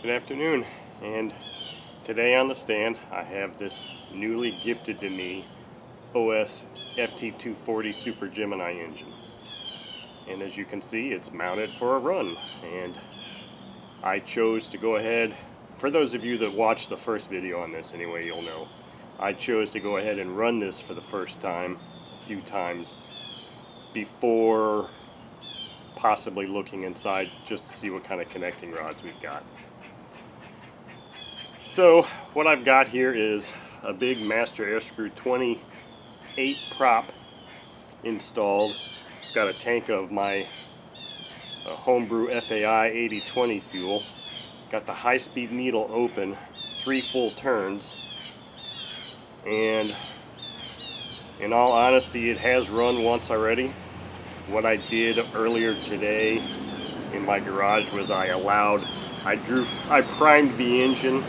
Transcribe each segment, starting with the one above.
Good afternoon, and today on the stand I have this newly gifted to me OS FT-240 Super Gemini engine. And as you can see, it's mounted for a run, and I chose to go ahead, for those of you that watched the first video on this anyway, you'll know, I chose to go ahead and run this for the first time, a few times, before possibly looking inside just to see what kind of connecting rods we've got. So what I've got here is a big master air screw 28 prop installed. I've got a tank of my homebrew FAI 8020 fuel. Got the high-speed needle open, 3 full turns, and in all honesty it has run once already. What I did earlier today in my garage was I primed the engine,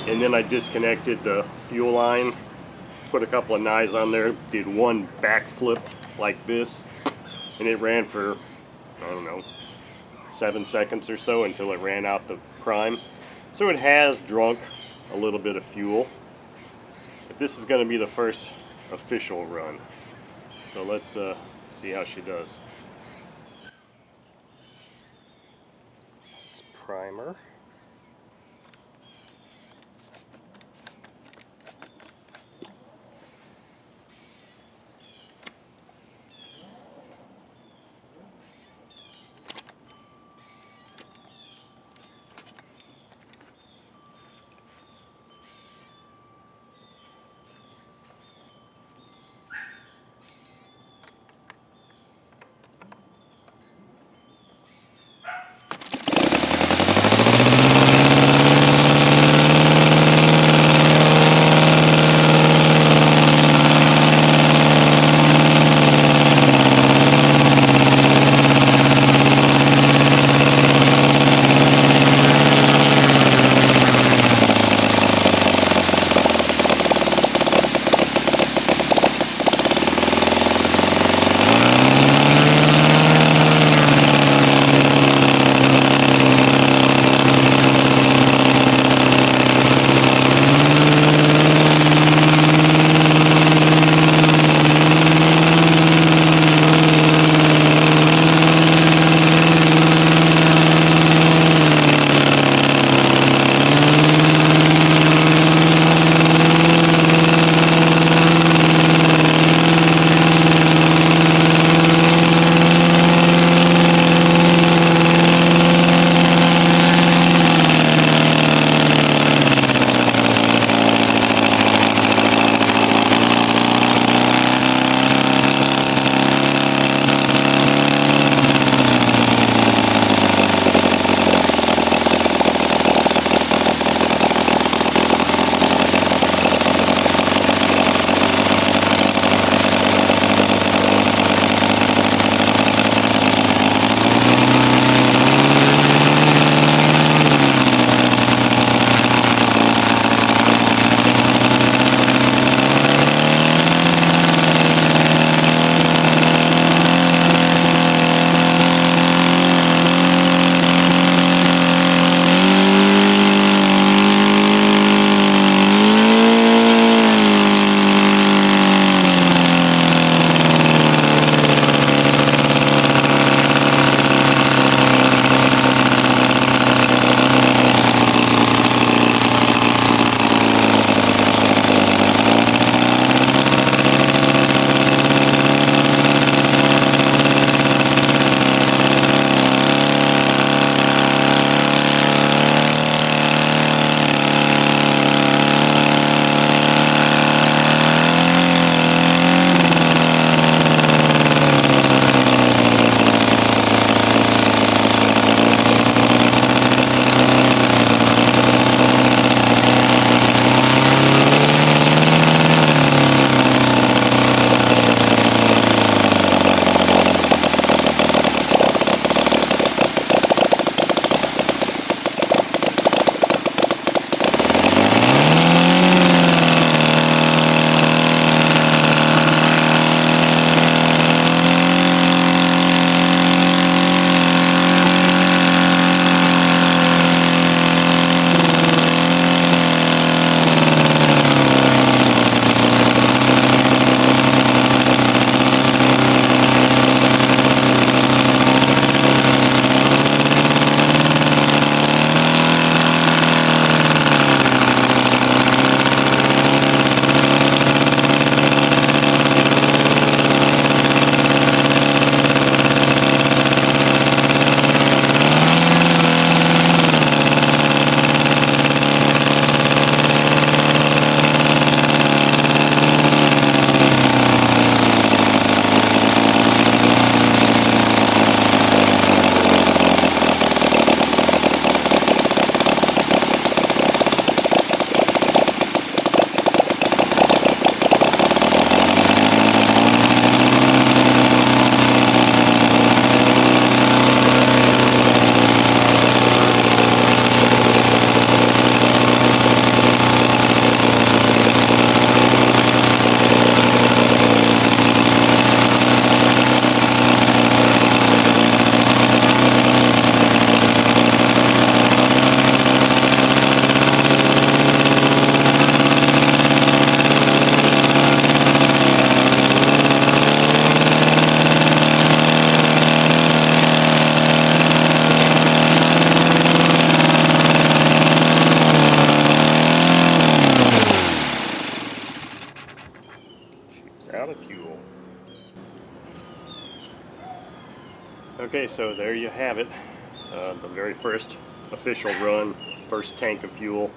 and then I disconnected the fuel line, put a couple of knives on there, did one backflip like this, and it ran for, I don't know, 7 seconds or so until it ran out the prime. So it has drunk a little bit of fuel, but this is going to be the first official run. So let's see how she does. It's primer. we're out of fuel. Okay, so there you have it. The very first official run, first tank of fuel.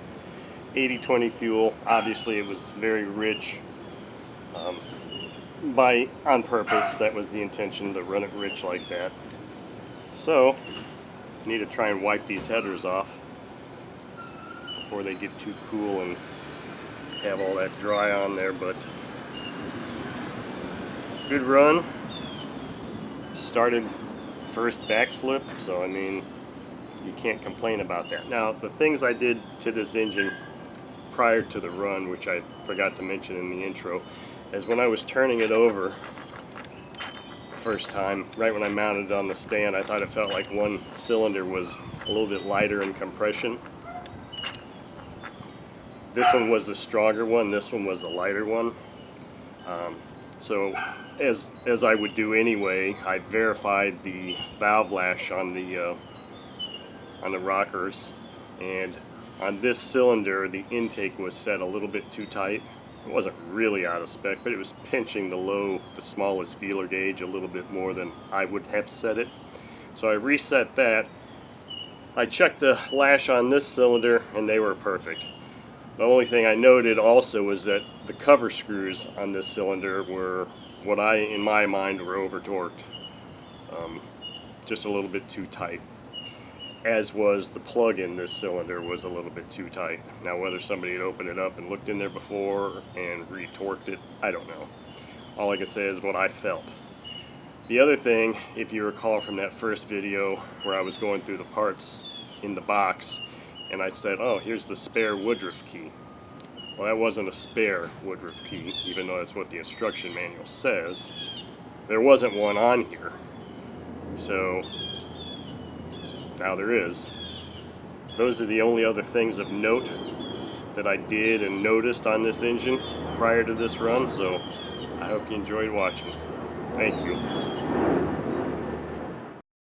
80-20 fuel. Obviously it was very rich on purpose. That was the intention, to run it rich like that. So I need to try and wipe these headers off before they get too cool and have all that dry on there. But good run. Started first backflip, so I mean, you can't complain about that. Now, the things I did to this engine prior to the run, which I forgot to mention in the intro, is when I was turning it over first time, right when I mounted it on the stand, I thought it felt like one cylinder was a little bit lighter in compression. This one was the stronger one, this one was the lighter one. So as I would do anyway, I verified the valve lash on the rockers, and on this cylinder the intake was set a little bit too tight. It wasn't really out of spec, but it was pinching the smallest feeler gauge a little bit more than I would have set it. So I reset that. I checked the lash on this cylinder and they were perfect. The only thing I noted also was that the cover screws on this cylinder were what in my mind, were over torqued. Just a little bit too tight. As was the plug in this cylinder was a little bit too tight. Now whether somebody had opened it up and looked in there before and retorqued it, I don't know. All I can say is what I felt. The other thing, if you recall from that first video where I was going through the parts in the box and I said, oh, here's the spare Woodruff key. Well, that wasn't a spare Woodruff key, even though that's what the instruction manual says. There wasn't one on here. So now there is. Those are the only other things of note that I did and noticed on this engine prior to this run, so I hope you enjoyed watching. Thank you.